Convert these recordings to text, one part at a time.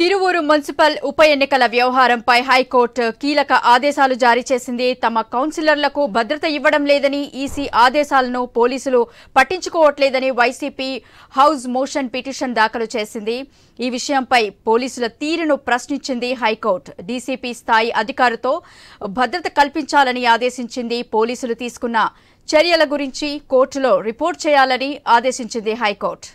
Tiruvuru municipal ఉప ఎన్నికల వ్యవహారంపై హైకోర్టు కీలక ఆదేశాలు జారీ చేసింది. తమ కౌన్సిలర్లకు భద్రత ఇవ్వడం లేదని, ఈసీ ఆదేశాలను పోలీసులు పట్టించుకోవట్లేదని వైసీపీ హౌస్ మోషన్ పిటిషన్ దాఖలు చేసింది. ఈ విషయంపై పోలీసుల తీరును ప్రశ్నించింది హైకోర్టు. డీసీపీ స్థాయి అధికారితో భద్రత కల్పించాలని ఆదేశించింది. పోలీసులు తీసుకున్న చర్యల గురించి కోర్టులో రిపోర్ట్ చేయాలని ఆదేశించింది హైకోర్టు.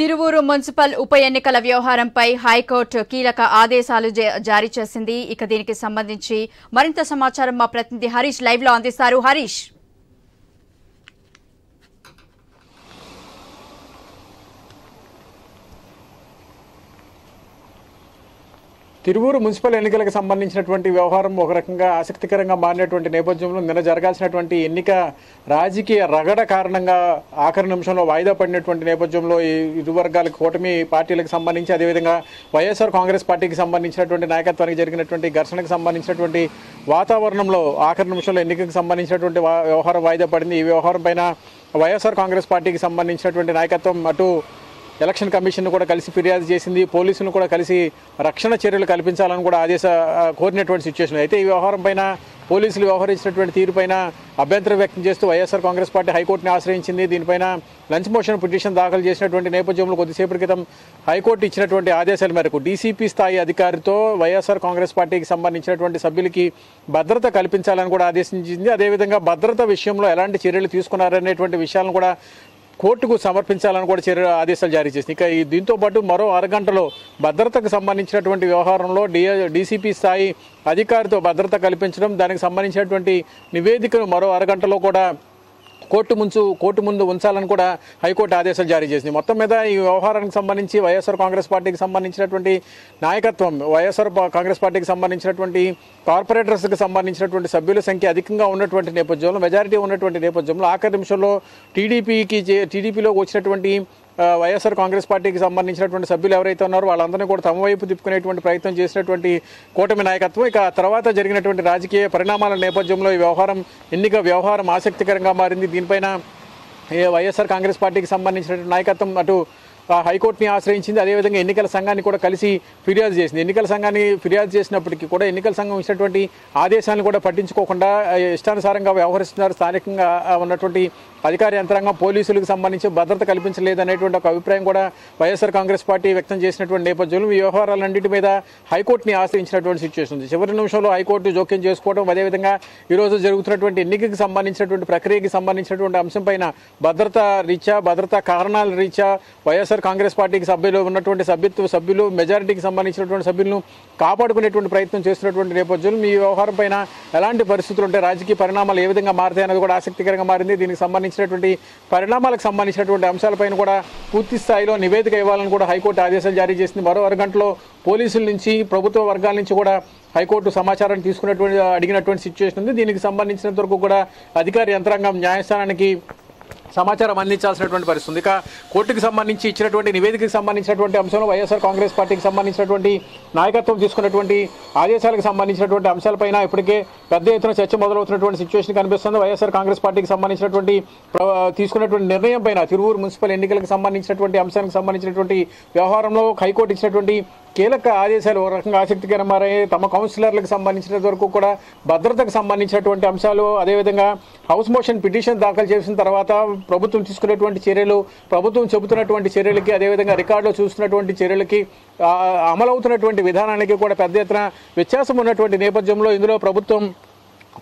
తిరువూరు మున్సిపల్ ఉప ఎన్నికల వ్యవహారంపై హైకోర్టు కీలక ఆదేశాలు జారీ చేసింది. ఇక దీనికి సంబంధించి మరింత సమాచారం మా ప్రతినిధి హరీష్ లైవ్ లో అందిస్తారు. హరీష్, తిరువూరు మున్సిపల్ ఎన్నికలకు సంబంధించినటువంటి వ్యవహారం ఒక రకంగా ఆసక్తికరంగా మారినటువంటి నేపథ్యంలో నిన్న జరగాల్సినటువంటి ఎన్నిక రాజకీయ రగడ కారణంగా ఆఖరి నిమిషంలో వాయిదా పడినటువంటి నేపథ్యంలో ఈ ఇరు వర్గాలకు కూటమి పార్టీలకు సంబంధించి అదేవిధంగా వైఎస్ఆర్ కాంగ్రెస్ పార్టీకి సంబంధించినటువంటి నాయకత్వానికి జరిగినటువంటి ఘర్షణకు సంబంధించినటువంటి వాతావరణంలో ఆఖరి నిమిషంలో ఎన్నికకు సంబంధించినటువంటి వ్యవహారం వాయిదా పడింది. ఈ వ్యవహారం పైన వైఎస్ఆర్ కాంగ్రెస్ పార్టీకి సంబంధించినటువంటి నాయకత్వం అటు ఎలక్షన్ కమిషన్ కూడా కలిసి ఫిర్యాదు చేసింది. పోలీసులను కూడా కలిసి రక్షణ చర్యలు కల్పించాలని కూడా కోరినటువంటి సిచ్యువేషన్. అయితే ఈ వ్యవహారం పైన పోలీసులు వ్యవహరించినటువంటి తీరుపైన అభ్యంతరం వ్యక్తం చేస్తూ వైఎస్ఆర్ కాంగ్రెస్ పార్టీ హైకోర్టుని ఆశ్రయించింది. దీనిపైన లంచ్ మోషన్ పిటిషన్ దాఖలు చేసినటువంటి నేపథ్యంలో కొద్దిసేపటి క్రితం హైకోర్టు ఇచ్చినటువంటి ఆదేశాల మేరకు డీసీపీ స్థాయి అధికారితో వైఎస్ఆర్ కాంగ్రెస్ పార్టీకి సంబంధించినటువంటి సభ్యులకి భద్రత కల్పించాలని కూడా ఆదేశించింది. అదేవిధంగా భద్రత విషయంలో ఎలాంటి చర్యలు తీసుకున్నారనేటువంటి విషయాలను కూడా కోర్టుకు సమర్పించాలని కూడా ఆదేశాలు జారీ చేసింది. ఇక దీంతో పాటు మరో అరగంటలో భద్రతకు సంబంధించినటువంటి వ్యవహారంలో డీసీపీ స్థాయి అధికారితో భద్రత కల్పించడం, దానికి సంబంధించినటువంటి నివేదికను మరో అరగంటలో కూడా కోర్టు ముందు ఉంచాలని కూడా హైకోర్టు ఆదేశాలు జారీ చేసింది. మొత్తం మీద ఈ వ్యవహారానికి సంబంధించి వైఎస్ఆర్ కాంగ్రెస్ పార్టీకి సంబంధించినటువంటి నాయకత్వం, వైఎస్ఆర్ కాంగ్రెస్ పార్టీకి సంబంధించినటువంటి కార్పొరేటర్స్కి సంబంధించినటువంటి సభ్యుల సంఖ్య అధికంగా ఉన్నటువంటి నేపథ్యంలో, మెజారిటీ ఉన్నటువంటి నేపథ్యంలో ఆఖరి నిమిషంలో టీడీపీలో వచ్చినటువంటి వైఎస్ఆర్ కాంగ్రెస్ పార్టీకి సంబంధించినటువంటి సభ్యులు ఎవరైతే ఉన్నారో వాళ్ళందరినీ కూడా తమ వైపు తిప్పుకునేటువంటి ప్రయత్నం చేసినటువంటి కూటమి నాయకత్వం. ఇక తర్వాత జరిగినటువంటి రాజకీయ పరిణామాల నేపథ్యంలో ఈ ఎన్నిక వ్యవహారం ఆసక్తికరంగా మారింది. దీనిపైన వైఎస్ఆర్ కాంగ్రెస్ పార్టీకి సంబంధించినటువంటి నాయకత్వం అటు హైకోర్టుని ఆశ్రయించింది. అదేవిధంగా ఎన్నికల సంఘాన్ని కూడా కలిసి ఫిర్యాదు చేసింది. ఎన్నికల సంఘాన్ని ఫిర్యాదు చేసినప్పటికీ కూడా ఎన్నికల సంఘం ఇచ్చినటువంటి ఆదేశాలను కూడా పట్టించుకోకుండా ఇష్టానుసారంగా వ్యవహరిస్తున్నారు. స్థానికంగా ఉన్నటువంటి అధికార యంత్రాంగం పోలీసులకు సంబంధించి భద్రత కల్పించలేదనేటువంటి ఒక అభిప్రాయం కూడా వైఎస్ఆర్ కాంగ్రెస్ పార్టీ వ్యక్తం చేసినటువంటి నేపథ్యంలో ఈ వ్యవహారాలన్నింటి మీద హైకోర్టుని ఆశ్రయించినటువంటి సిచ్యువేషన్ ఉంది. చివరి నిమిషంలో హైకోర్టు జోక్యం చేసుకోవడం, అదేవిధంగా ఈరోజు జరుగుతున్నటువంటి ఎన్నికకి సంబంధించినటువంటి ప్రక్రియకి సంబంధించినటువంటి అంశంపైన భద్రతా కారణాల రీత్యా వైఎస్ఆర్ కాంగ్రెస్ పార్టీకి ఉన్నటువంటి సభ్యులు మెజారిటీకి సంబంధించినటువంటి సభ్యులను కాపాడుకునేటువంటి ప్రయత్నం చేస్తున్నటువంటి నేపథ్యంలో ఈ వ్యవహారం పైన ఎలాంటి పరిస్థితులు ఉంటే రాజకీయ పరిణామాలు ఏ విధంగా మారుతాయన్నది కూడా ఆసక్తికరంగా మారింది. దీనికి సంబంధించినటువంటి పరిణామాలకు సంబంధించినటువంటి అంశాలపైన కూడా పూర్తి స్థాయిలో నివేదిక ఇవ్వాలని కూడా హైకోర్టు ఆదేశాలు జారీ చేసింది. మరో అరగంటలో పోలీసుల నుంచి, ప్రభుత్వ వర్గాల నుంచి కూడా హైకోర్టు సమాచారాన్ని అడిగినటువంటి సిచ్యువేషన్ ఉంది. దీనికి సంబంధించినంత వరకు కూడా అధికార యంత్రాంగం న్యాయస్థానానికి సమాచారం అందించాల్సినటువంటి పరిస్థితి. ఇక కోర్టుకు సంబంధించి ఇచ్చినటువంటి నివేదికకు సంబంధించినటువంటి అంశంలో వైఎస్ఆర్ కాంగ్రెస్ పార్టీకి సంబంధించినటువంటి నాయకత్వం తీసుకున్నటువంటి ఆదేశాలకు సంబంధించినటువంటి అంశాలపైన ఇప్పటికే పెద్ద ఎత్తున చర్చ మొదలవుతున్నటువంటి సిచ్యువేషన్ కనిపిస్తుంది. వైఎస్ఆర్ కాంగ్రెస్ పార్టీకి సంబంధించినటువంటి తీసుకున్నటువంటి నిర్ణయం పైన తిరువూరు మున్సిపల్ ఎన్నికలకు సంబంధించినటువంటి అంశానికి సంబంధించినటువంటి వ్యవహారంలో హైకోర్టు ఇచ్చినటువంటి కీలక ఆదేశాలు ఒక రకంగా ఆసక్తికరంగా మారాయి. తమ కౌన్సిలర్లకు సంబంధించినంత వరకు కూడా భద్రతకు సంబంధించినటువంటి అంశాలు, అదేవిధంగా హౌస్ మోషన్ పిటిషన్ దాఖలు చేసిన తర్వాత ప్రభుత్వం తీసుకున్నటువంటి చర్యలు, ప్రభుత్వం చెబుతున్నటువంటి చర్యలకి, అదేవిధంగా రికార్డులో చూస్తున్నటువంటి చర్యలకి, అమలవుతున్నటువంటి విధానానికి కూడా పెద్ద ఎత్తున వ్యత్యాసం ఉన్నటువంటి నేపథ్యంలో ఇందులో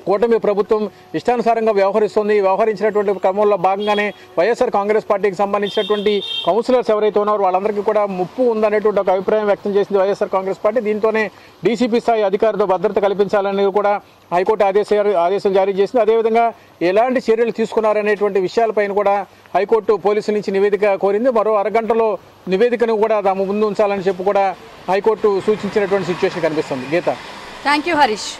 కూటమి ప్రభుత్వం ఇష్టానుసారంగా వ్యవహరించినటువంటి క్రమంలో భాగంగానే వైఎస్ఆర్ కాంగ్రెస్ పార్టీకి సంబంధించినటువంటి కౌన్సిలర్స్ ఎవరైతే ఉన్నారో వాళ్ళందరికీ కూడా ముప్పు ఉందనేటువంటి ఒక అభిప్రాయం వ్యక్తం చేసింది వైఎస్ఆర్ కాంగ్రెస్ పార్టీ. దీంతోనే డీసీపీ స్థాయి అధికారులతో భద్రత కల్పించాలనేది కూడా హైకోర్టు ఆదేశాలు జారీ చేసింది. అదేవిధంగా ఎలాంటి చర్యలు తీసుకున్నారనేటువంటి విషయాలపైన కూడా హైకోర్టు పోలీసుల నుంచి నివేదిక కోరింది. మరో అరగంటలో నివేదికను కూడా తమ ముందు ఉంచాలని చెప్పి కూడా హైకోర్టు సూచించినటువంటి సిచ్యువేషన్ కనిపిస్తుంది. గీత. Thank you Harish.